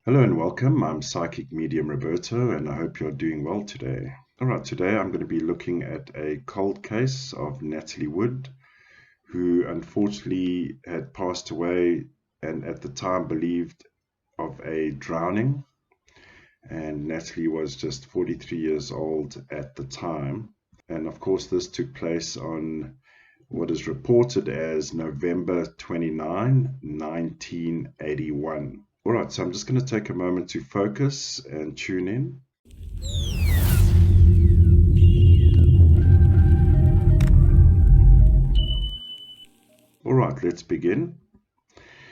Hello and welcome. I'm Psychic Medium Roberto, and I hope you're doing well today. All right, today I'm going to be looking at a cold case of Natalie Wood, who unfortunately had passed away and at the time believed of a drowning. And Natalie was just 43 years old at the time. And of course, this took place on what is reported as November 29, 1981. All right, so I'm just going to take a moment to focus and tune in. All right, let's begin.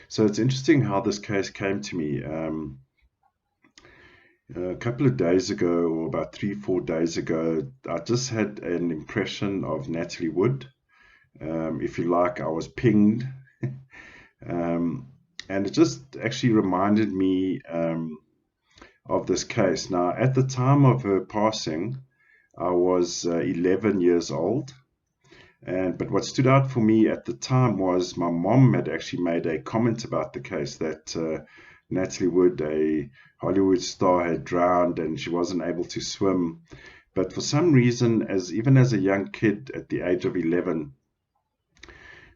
So it's interesting how this case came to me. A couple of days ago, or about 3-4 days ago, I just had an impression of Natalie Wood. If you like, I was pinged. And it just actually reminded me of this case. Now, at the time of her passing, I was 11 years old. But what stood out for me at the time was my mom had actually made a comment about the case that Natalie Wood, a Hollywood star, had drowned and she wasn't able to swim. But for some reason, even as a young kid at the age of 11,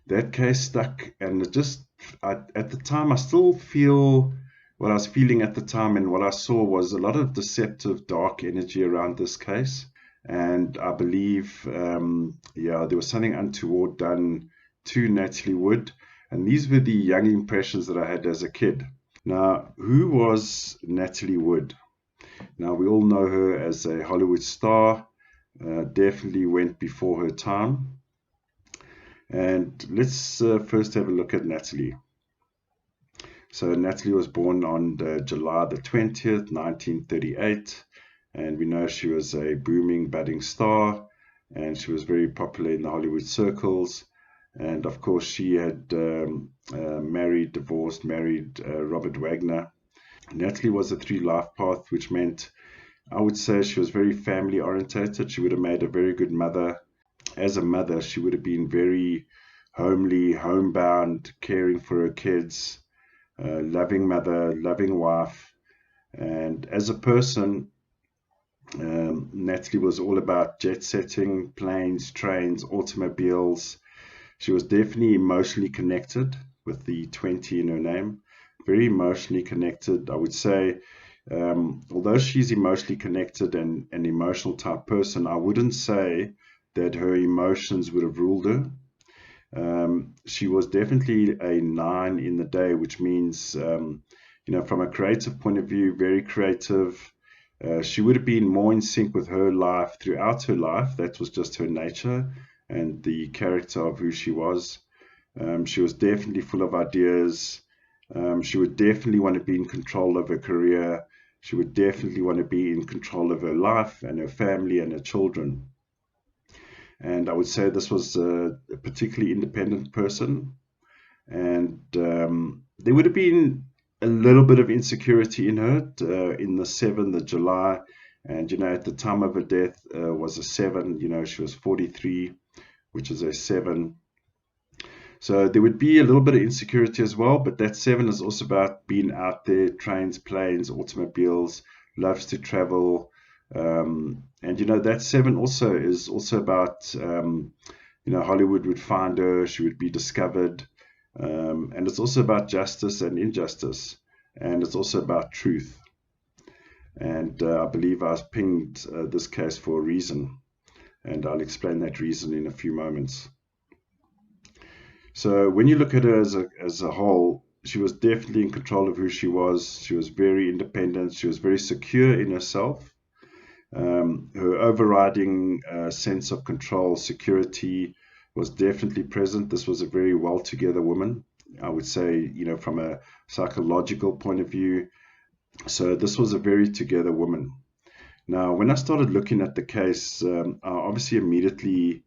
that case stuck, and at the time, I still feel what I was feeling at the time, and what I saw was a lot of deceptive, dark energy around this case. And I believe, there was something untoward done to Natalie Wood, and these were the young impressions that I had as a kid. Now, who was Natalie Wood? Now, we all know her as a Hollywood star, definitely went before her time. And let's first have a look at Natalie. So Natalie was born on July the 20th, 1938, and we know she was a booming, budding star, and she was very popular in the Hollywood circles. And of course, she had married Robert Wagner. Natalie was a 3-life path, which meant, I would say, she was very family orientated. She would have made a very good mother. As a mother, she would have been very homely, homebound, caring for her kids, loving mother, loving wife. And as a person, Natalie was all about jet setting, planes, trains, automobiles. She was definitely emotionally connected, with the 20 in her name. Very emotionally connected, I would say. Although she's emotionally connected and an emotional type person, I wouldn't say that her emotions would have ruled her. She was definitely a 9 in the day, which means, from a creative point of view, very creative. She would have been more in sync with her life throughout her life. That was just her nature and the character of who she was. She was definitely full of ideas. She would definitely want to be in control of her career. She would definitely want to be in control of her life and her family and her children. And I would say this was a particularly independent person. And there would have been a little bit of insecurity in her in the 7th of July. And, at the time of her death was a 7. She was 43, which is a 7. So there would be a little bit of insecurity as well. But that 7 is also about being out there, trains, planes, automobiles, loves to travel. And that 7 also is also about Hollywood would find her, she would be discovered, and it's also about justice and injustice, and it's also about truth. And I believe I pinged this case for a reason, and I'll explain that reason in a few moments. So when you look at her as a whole, she was definitely in control of who she was. She was very independent. She was very secure in herself. Her overriding sense of control, security was definitely present. This was a very well together woman, I would say, from a psychological point of view. So this was a very together woman. Now, when I started looking at the case, I obviously immediately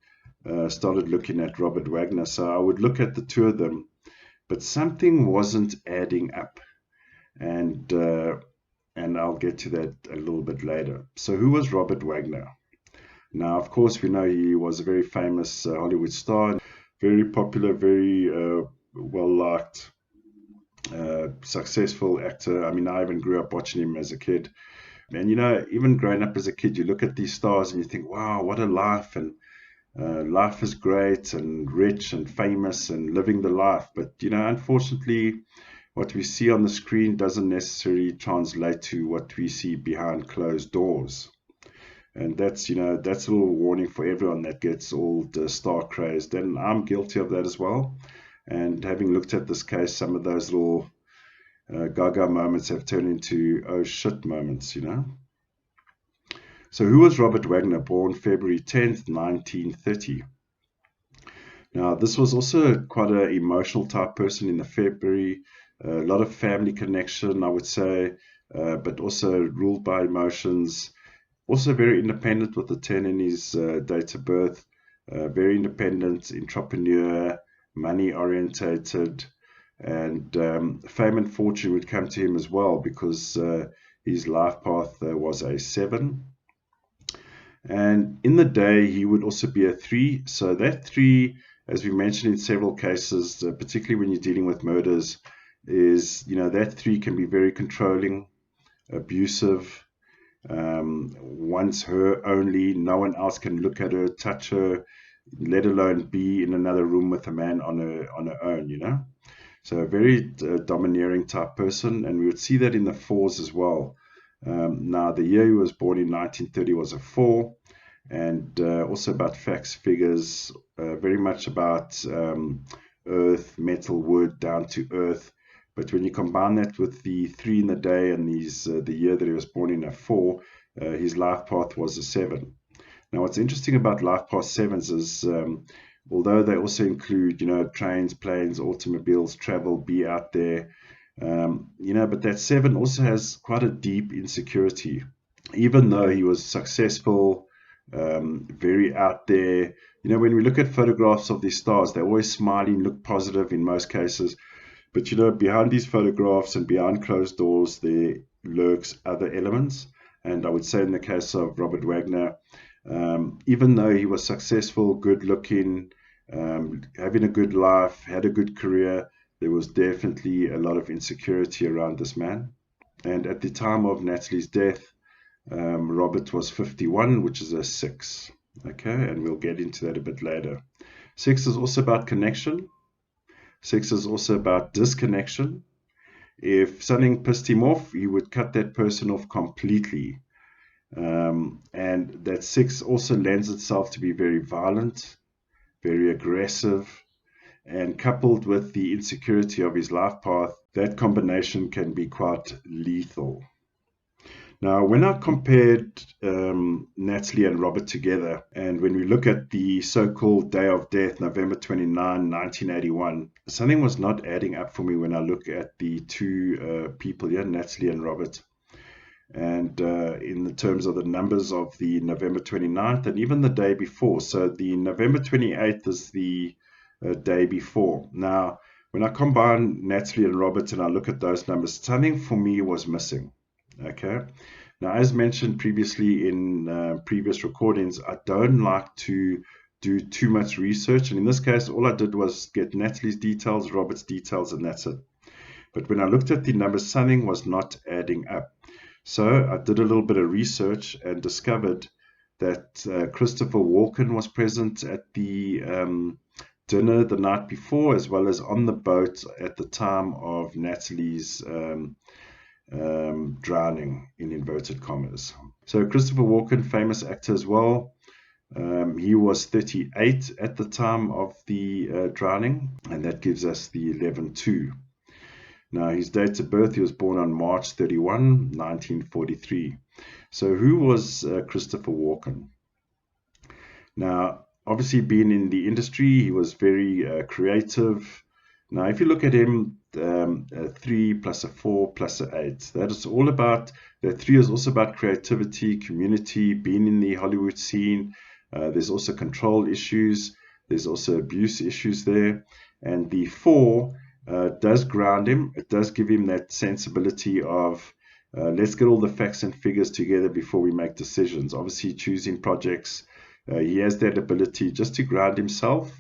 started looking at Robert Wagner. So I would look at the two of them, but something wasn't adding up. And I'll get to that a little bit later. So who was Robert Wagner? Now, of course, we know he was a very famous Hollywood star, very popular, very well-liked. successful actor. I mean, I even grew up watching him as a kid. And, you know, even growing up as a kid, you look at these stars and you think, wow, what a life. And life is great and rich and famous and living the life. But, you know, unfortunately, what we see on the screen doesn't necessarily translate to what we see behind closed doors. And that's, you know, that's a little warning for everyone that gets all star crazed. And I'm guilty of that as well. And having looked at this case, some of those little gaga moments have turned into oh shit moments, you know. So who was Robert Wagner, born February 10th, 1930? Now, this was also quite an emotional type person in the February, a lot of family connection, I would say, but also ruled by emotions. Also very independent with the 10 in his date of birth, very independent, entrepreneur, money orientated, and fame and fortune would come to him as well because his life path was a 7. And in the day, he would also be a 3. So that 3, as we mentioned in several cases, particularly when you're dealing with murders, is, you know, that 3 can be very controlling, abusive, wants her only. No one else can look at her, touch her, let alone be in another room with a man on her own, you know. So a very domineering type person, and we would see that in the 4s as well. Now, the year he was born in 1930 was a 4, and also about facts, figures, very much about earth, metal, wood, down to earth. But when you combine that with the 3 in the day and the year that he was born in a 4, his life path was a 7. Now, what's interesting about life path 7s is although they also include, you know, trains, planes, automobiles, travel, be out there, you know, but that 7 also has quite a deep insecurity. Even though he was successful, very out there, you know, when we look at photographs of these stars, they're always smiling, look positive in most cases. But, you know, behind these photographs and behind closed doors, there lurks other elements. And I would say in the case of Robert Wagner, even though he was successful, good looking, having a good life, had a good career, there was definitely a lot of insecurity around this man. And at the time of Natalie's death, Robert was 51, which is a 6. Okay, and we'll get into that a bit later. 6 is also about connection. 6 is also about disconnection. If something pissed him off, he would cut that person off completely. And that 6 also lends itself to be very violent, very aggressive, and coupled with the insecurity of his life path, that combination can be quite lethal. Now, when I compared Natalie and Robert together, and when we look at the so-called day of death, November 29, 1981, something was not adding up for me when I look at the two people here, Natalie and Robert. And in the terms of the numbers of the November 29th and even the day before. So the November 28th is the day before. Now, when I combine Natalie and Robert and I look at those numbers, something for me was missing. Okay. Now, as mentioned previously in previous recordings, I don't like to do too much research. And in this case, all I did was get Natalie's details, Robert's details, and that's it. But when I looked at the numbers, something was not adding up. So I did a little bit of research and discovered that Christopher Walken was present at the dinner the night before, as well as on the boat at the time of Natalie's drowning, in inverted commas. So Christopher Walken, famous actor as well. He was 38 at the time of the drowning, and that gives us the 11-2. Now, his date of birth, he was born on March 31, 1943. So who was Christopher Walken? Now, obviously being in the industry, he was very creative. Now, if you look at him, a 3 plus a 4 plus an 8, that is all about, that 3 is also about creativity, community, being in the Hollywood scene. There's also control issues. There's also abuse issues there. And the 4 does ground him. It does give him that sensibility of let's get all the facts and figures together before we make decisions. Obviously, choosing projects, he has that ability just to ground himself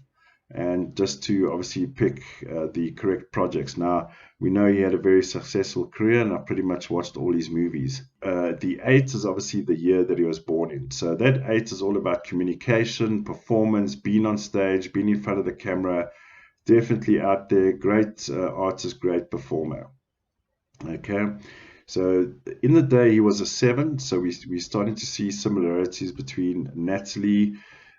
and just to obviously pick the correct projects. Now, we know he had a very successful career, and I pretty much watched all his movies. The 8 is obviously the year that he was born in. So that 8 is all about communication, performance, being on stage, being in front of the camera, definitely out there, great artist, great performer. Okay, so in the day he was a 7, so we're starting to see similarities between Natalie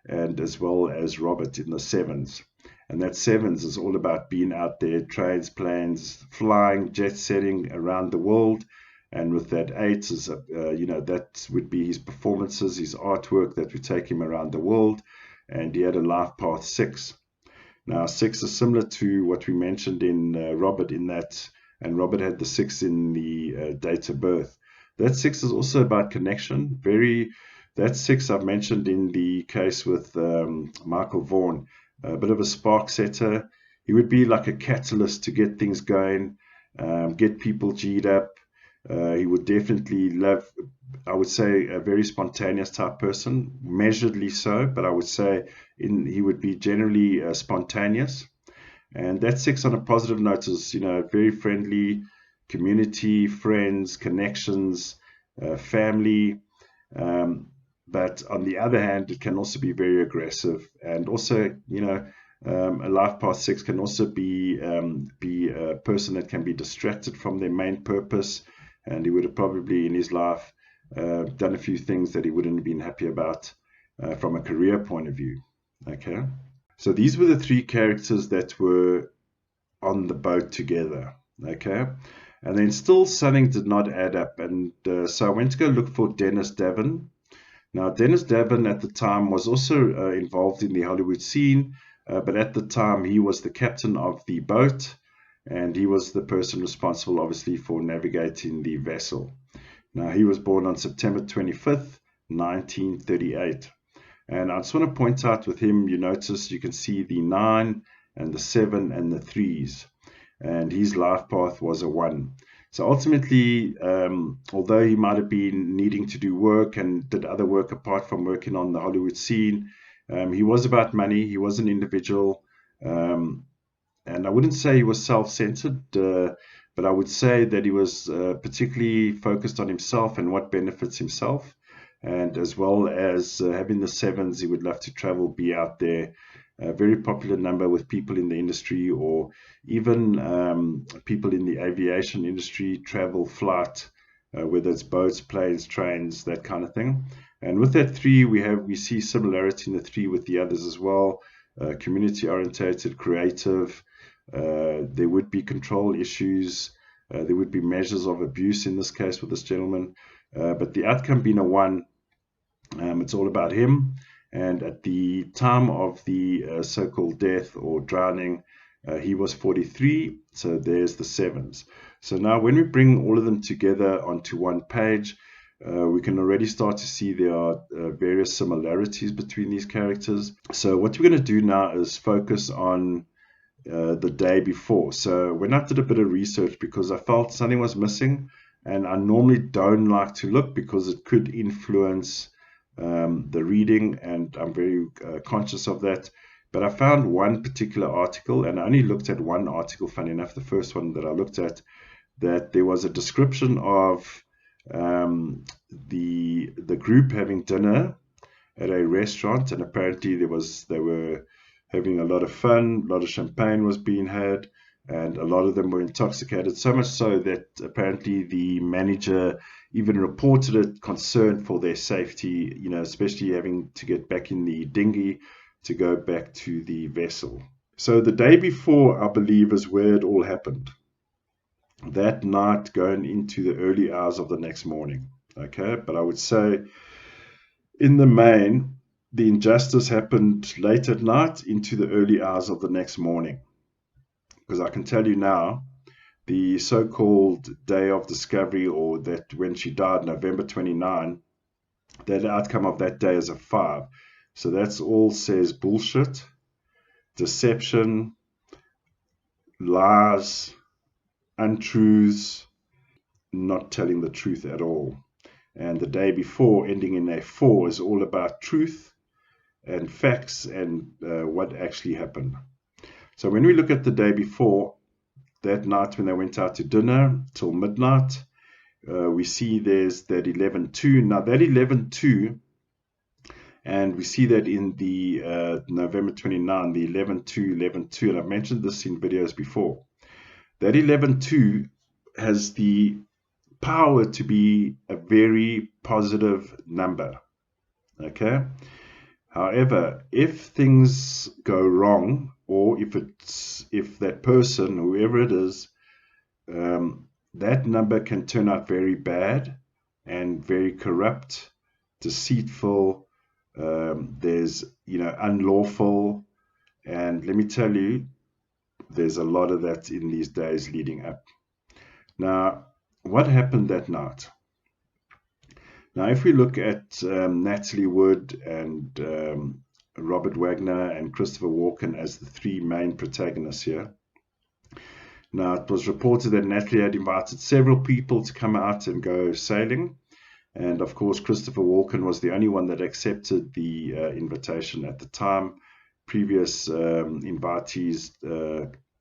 and as well as Robert in the 7s. And that 7s is all about being out there, trains, planes, flying, jet setting around the world. And with that 8 is, that would be his performances, his artwork that would take him around the world. And he had a life path 6. Now 6 is similar to what we mentioned in Robert, in that, and Robert had the 6 in the date of birth. That 6 is also about connection. That 6 I've mentioned in the case with Michael Vaughan, a bit of a spark setter. He would be like a catalyst to get things going, get people G'd up. He would definitely love, I would say, a very spontaneous type person, measuredly so, but I would say he would be generally spontaneous. And that 6 on a positive note is, very friendly, community, friends, connections, family. But on the other hand, it can also be very aggressive, and also, a life path 6 can also be a person that can be distracted from their main purpose, and he would have probably in his life done a few things that he wouldn't have been happy about from a career point of view. Okay, so these were the 3 characters that were on the boat together. Okay, and then still something did not add up, and so I went to go look for Dennis Davin. Now, Dennis Davin at the time was also involved in the Hollywood scene, but at the time he was the captain of the boat, and he was the person responsible, obviously, for navigating the vessel. Now, he was born on September 25th, 1938. And I just want to point out with him, you notice you can see the 9 and the 7 and the 3s. And his life path was a 1. So ultimately, although he might have been needing to do work and did other work apart from working on the Hollywood scene, he was about money. He was an individual. And I wouldn't say he was self-centered, but I would say that he was particularly focused on himself and what benefits himself. And as well as having the 7s, he would love to travel, be out there. A very popular number with people in the industry, or even people in the aviation industry, travel, flight, whether it's boats, planes, trains, that kind of thing. And with that 3, we see similarity in the 3 with the others as well. Community orientated, creative. There would be control issues. There would be measures of abuse in this case with this gentleman. But the outcome being a 1, it's all about him. And at the time of the so-called death or drowning, he was 43. So there's the 7s. So now when we bring all of them together onto one page, we can already start to see there are various similarities between these characters. So what we're going to do now is focus on the day before. So when I did a bit of research, because I felt something was missing, and I normally don't like to look because it could influence the reading, and I'm very conscious of that. But I found one particular article, and I only looked at one article, funny enough, the first one that I looked at, that there was a description of the group having dinner at a restaurant, and apparently they were having a lot of fun, a lot of champagne was being had, and a lot of them were intoxicated, so much so that apparently the manager even reported it, concerned for their safety, especially having to get back in the dinghy to go back to the vessel. So the day before, I believe, is where it all happened. That night going into the early hours of the next morning. Okay, but I would say in the main, the injustice happened late at night into the early hours of the next morning. Because I can tell you now, the so-called day of discovery, or that when she died, November 29, that outcome of that day is a 5. So that's all says bullshit, deception, lies, untruths, not telling the truth at all. And the day before, ending in a 4, is all about truth, and facts and what actually happened. So when we look at the day before, that night when they went out to dinner till midnight, we see there's that 11-2. Now that 11-2, and we see that in the November 29, the 11-2, 11-2, and I've mentioned this in videos before. That 11-2 has the power to be a very positive number. Okay. However, if things go wrong, or if that person, whoever it is, that number can turn out very bad and very corrupt, deceitful. There's, unlawful, and let me tell you, there's a lot of that in these days leading up. Now, what happened that night? Now, if we look at Natalie Wood and Robert Wagner and Christopher Walken as the three main protagonists here. Now, it was reported that Natalie had invited several people to come out and go sailing. And of course, Christopher Walken was the only one that accepted the invitation at the time. Previous invitees,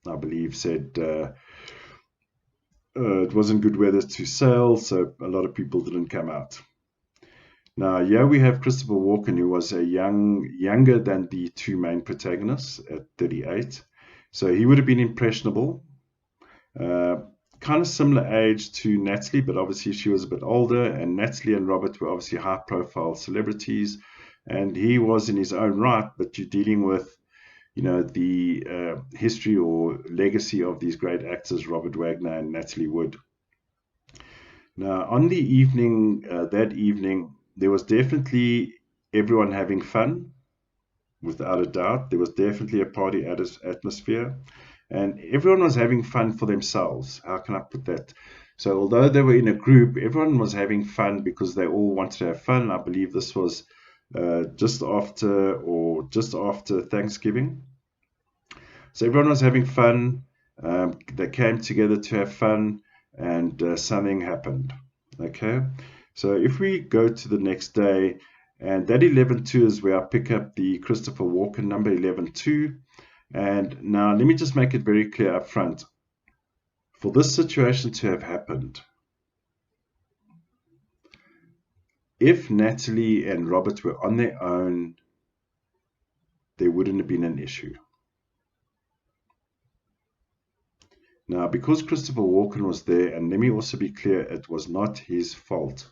I believe, said it wasn't good weather to sail, so a lot of people didn't come out. Now, here we have Christopher Walken, who was younger than the two main protagonists at 38. So he would have been impressionable. Kind of similar age to Natalie, but obviously she was a bit older, and Natalie and Robert were obviously high-profile celebrities, and he was in his own right, but you're dealing with, the history or legacy of these great actors, Robert Wagner and Natalie Wood. Now, on the evening, that evening, there was definitely everyone having fun, without a doubt. There was definitely a party atmosphere. And everyone was having fun for themselves. How can I put that? So although they were in a group, everyone was having fun because they all wanted to have fun. I believe this was just after Thanksgiving. So everyone was having fun. They came together to have fun, and something happened. Okay. So if we go to the next day, and that 11-2 is where I pick up the Christopher Walken number 11-2. And now let me just make it very clear up front. For this situation to have happened, if Natalie and Robert were on their own, there wouldn't have been an issue. Now, because Christopher Walken was there, and let me also be clear, it was not his fault.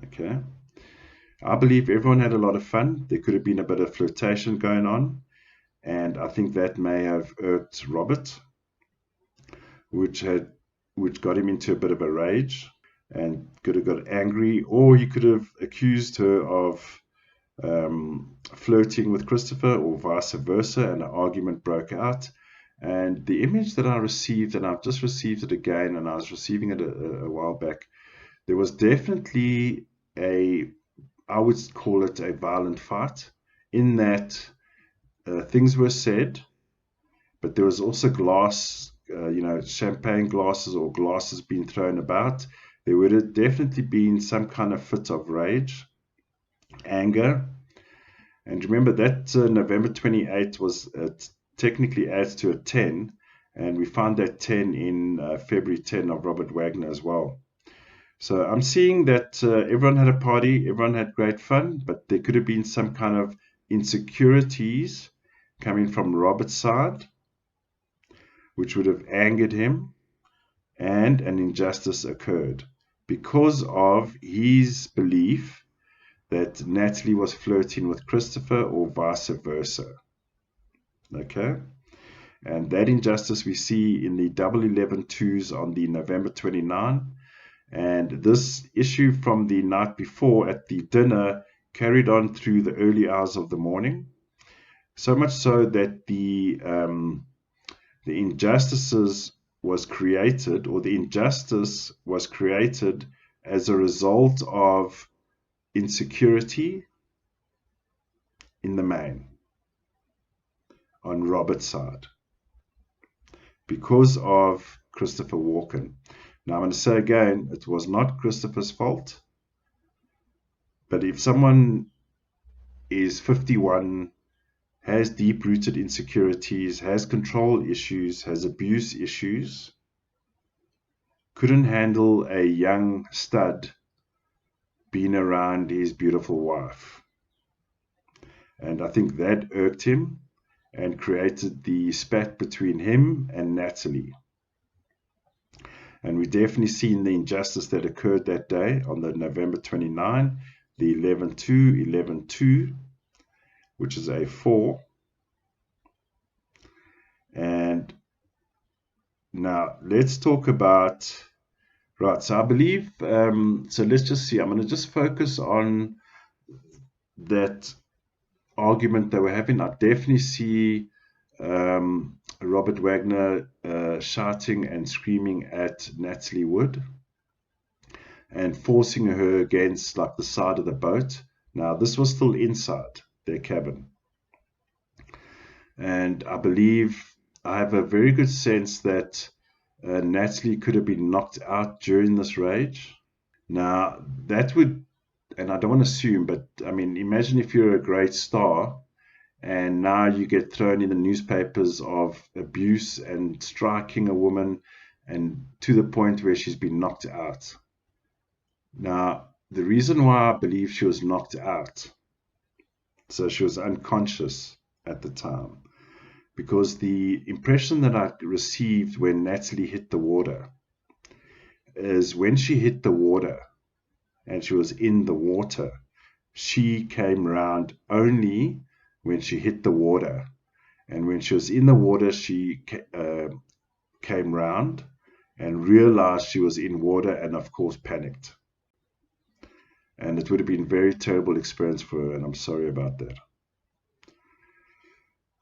Okay. I believe everyone had a lot of fun. There could have been a bit of flirtation going on. And I think that may have irked Robert, which got him into a bit of a rage and could have got angry, or he could have accused her of flirting with Christopher, or vice versa, and an argument broke out. And the image that I received, and I've just received it again, and I was receiving it a while back, there was definitely I would call it a violent fight, in that things were said, but there was also glass, champagne glasses or glasses being thrown about. There would have definitely been some kind of fit of rage, anger. And remember that November 28 was technically adds to a 10, and we found that 10 in February 10 of Robert Wagner as well. So I'm seeing that everyone had a party, everyone had great fun, but there could have been some kind of insecurities coming from Robert's side, which would have angered him, and an injustice occurred because of his belief that Natalie was flirting with Christopher, or vice versa. Okay, and that injustice we see in the double 11-2s on the November 29, and this issue from the night before at the dinner carried on through the early hours of the morning, so much so that the injustice was created as a result of insecurity in the main on Robert's side, because of Christopher Walken. Now I'm going to say again, it was not Christopher's fault, but if someone is 51, has deep-rooted insecurities, has control issues, has abuse issues, couldn't handle a young stud being around his beautiful wife. And I think that irked him and created the spat between him and Natalie. And we definitely seen the injustice that occurred that day on the November 29, the 11-2, 11-2, which is a 4. And now let's talk about, right, so I believe, so let's just see, I'm going to just focus on that argument they were having. I definitely see Robert Wagner shouting and screaming at Natalie Wood and forcing her against like the side of the boat. Now this was still inside their cabin, and I believe, I have a very good sense that Natalie could have been knocked out during this rage. Now that would, and I don't want to assume, but I mean, imagine if you're a great star and now you get thrown in the newspapers of abuse and striking a woman, and to the point where she's been knocked out. Now, the reason why I believe she was knocked out, so she was unconscious at the time, because the impression that I received when Natalie hit the water is when she hit the water and she was in the water, she came round only when she hit the water. And when she was in the water, she came round and realized she was in water and, of course, panicked. And it would have been a very terrible experience for her, and I'm sorry about that.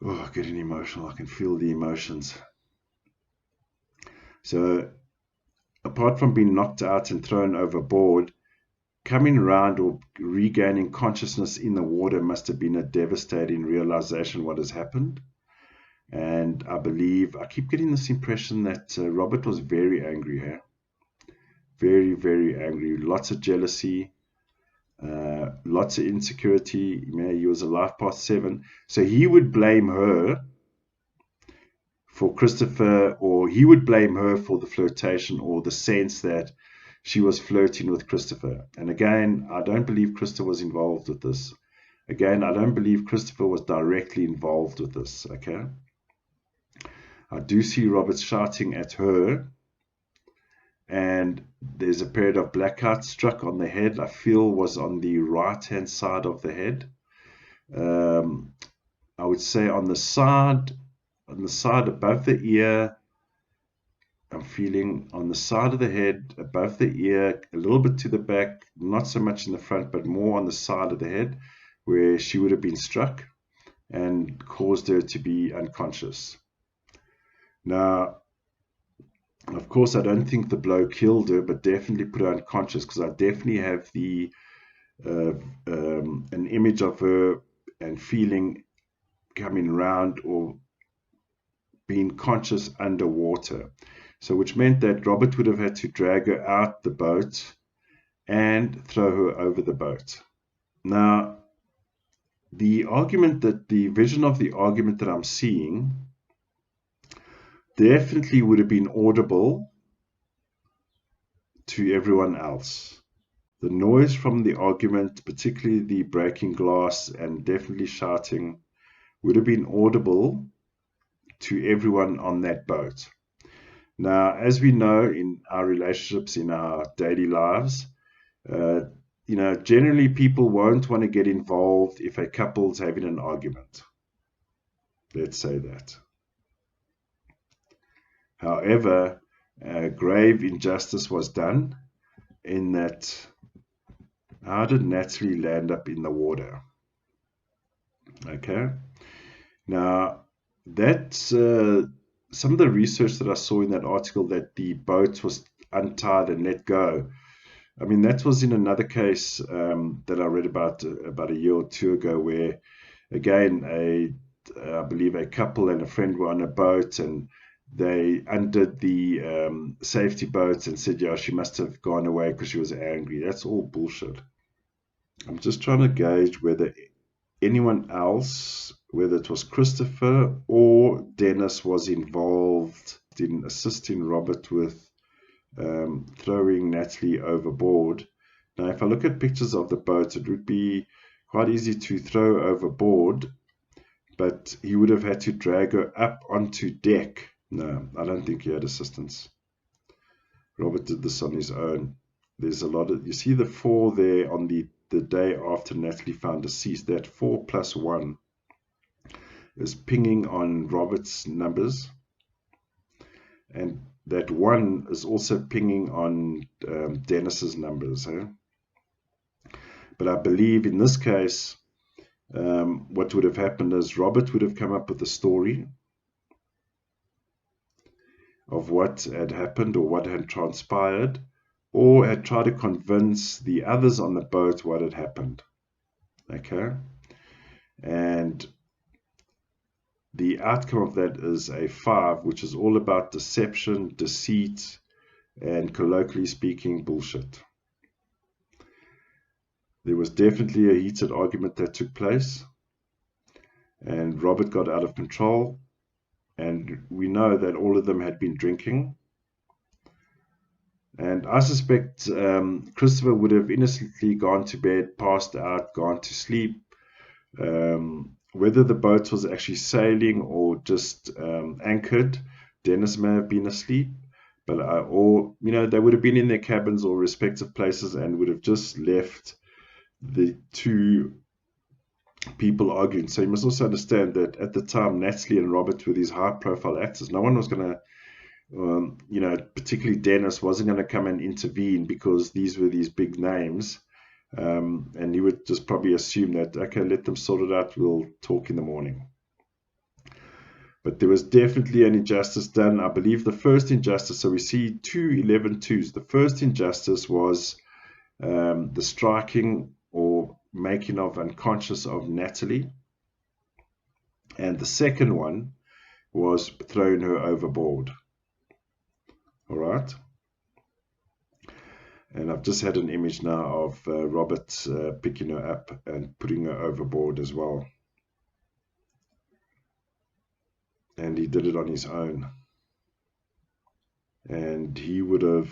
Oh, getting emotional. I can feel the emotions. So, apart from being knocked out and thrown overboard, coming around or regaining consciousness in the water must have been a devastating realization what has happened. And I believe, I keep getting this impression that Robert was very angry here. Very, very angry. Lots of jealousy, lots of insecurity. He was a life past 7. So he would blame her for Christopher, or he would blame her for the flirtation or the sense that she was flirting with Christopher. And again, I don't believe Christopher was involved with this. Again, I don't believe Christopher was directly involved with this, okay? I do see Robert shouting at her, and there's a period of blackout struck on the head. I feel was on the right-hand side of the head. I would say on the side above the ear. I'm feeling on the side of the head, above the ear, a little bit to the back, not so much in the front, but more on the side of the head, where she would have been struck and caused her to be unconscious. Now, of course, I don't think the blow killed her, but definitely put her unconscious, because I definitely have the an image of her and feeling coming around or being conscious underwater. So which meant that Robert would have had to drag her out the boat and throw her over the boat. Now, the vision of the argument that I'm seeing definitely would have been audible to everyone else. The noise from the argument, particularly the breaking glass and definitely shouting, would have been audible to everyone on that boat. Now, as we know in our relationships, in our daily lives, generally people won't want to get involved if a couple's having an argument. Let's say that. However, grave injustice was done in that, how did Natalie land up in the water? Okay. Now, that's some of the research that I saw in that article, that the boat was untied and let go. I mean, that was in another case that I read about a year or two ago, where, again, I believe a couple and a friend were on a boat, and they undid the safety boats and said, yeah, she must have gone away because she was angry. That's all bullshit. I'm just trying to gauge whether anyone else, whether it was Christopher or Dennis, was involved in assisting Robert with throwing Natalie overboard. Now, if I look at pictures of the boat, it would be quite easy to throw overboard, but he would have had to drag her up onto deck. No, I don't think he had assistance. Robert did this on his own. There's a lot of, you see the 4 there on the day after Natalie found deceased. That 4 plus 1 is pinging on Robert's numbers, and that 1 is also pinging on Dennis's numbers. But I believe in this case, what would have happened is Robert would have come up with a story of what had happened or what had transpired, or had tried to convince the others on the boat what had happened. Okay? And the outcome of that is a 5, which is all about deception, deceit, and colloquially speaking, bullshit. There was definitely a heated argument that took place, and Robert got out of control, and we know that all of them had been drinking. And I suspect Christopher would have innocently gone to bed, passed out, gone to sleep. Whether the boat was actually sailing or just anchored, Dennis may have been asleep. But or they would have been in their cabins or respective places and would have just left the 2 people arguing. So you must also understand that at the time, Natalie and Robert were these high-profile actors. No one was going to, particularly Dennis, wasn't going to come and intervene because these were these big names. And he would just probably assume that, okay, let them sort it out, we'll talk in the morning. But there was definitely an injustice done. I believe the first injustice, so we see 2 11-2s. The first injustice was the striking or making of unconscious of Natalie. And the second one was throwing her overboard. All right. And I've just had an image now of Robert picking her up and putting her overboard as well. And he did it on his own. And he would have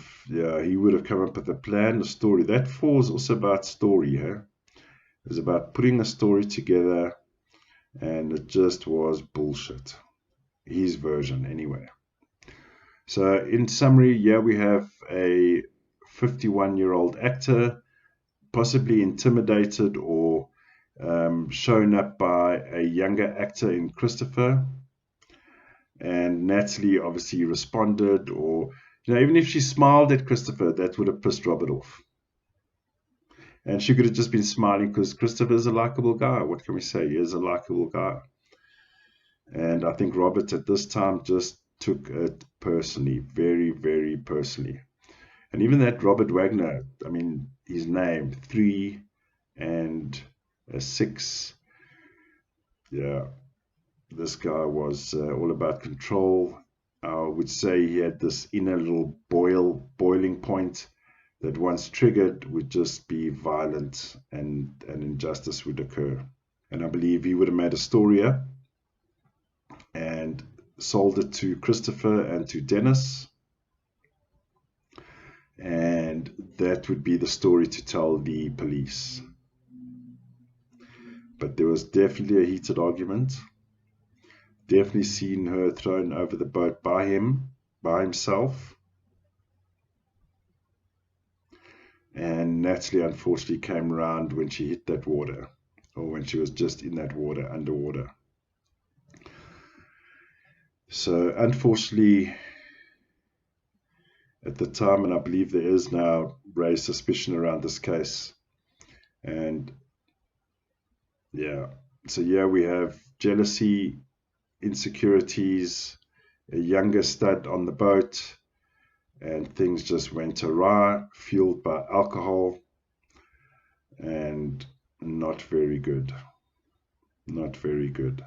come up with a plan, a story. That 4 is also about story. It was about putting a story together, and it just was bullshit. His version, anyway. So, in summary, we have a 51-year-old actor, possibly intimidated or shown up by a younger actor in Christopher. And Natalie obviously responded, or even if she smiled at Christopher, that would have pissed Robert off. And she could have just been smiling because Christopher is a likable guy. What can we say? He is a likable guy. And I think Robert at this time just took it personally, very, very personally. And even that Robert Wagner, his name, 3 and a 6. Yeah, this guy was all about control. I would say he had this inner little boiling point that once triggered would just be violent, and an injustice would occur. And I believe he would have made a story up and sold it to Christopher and to Dennis. And that would be the story to tell the police. But there was definitely a heated argument. Definitely seen her thrown over the boat by himself. And Natalie unfortunately came around when she hit that water, or when she was just in that water, underwater. So unfortunately, at the time, and I believe there is now raised suspicion around this case. And so we have jealousy, insecurities, a younger stud on the boat, and things just went awry, fueled by alcohol, and not very good. Not very good.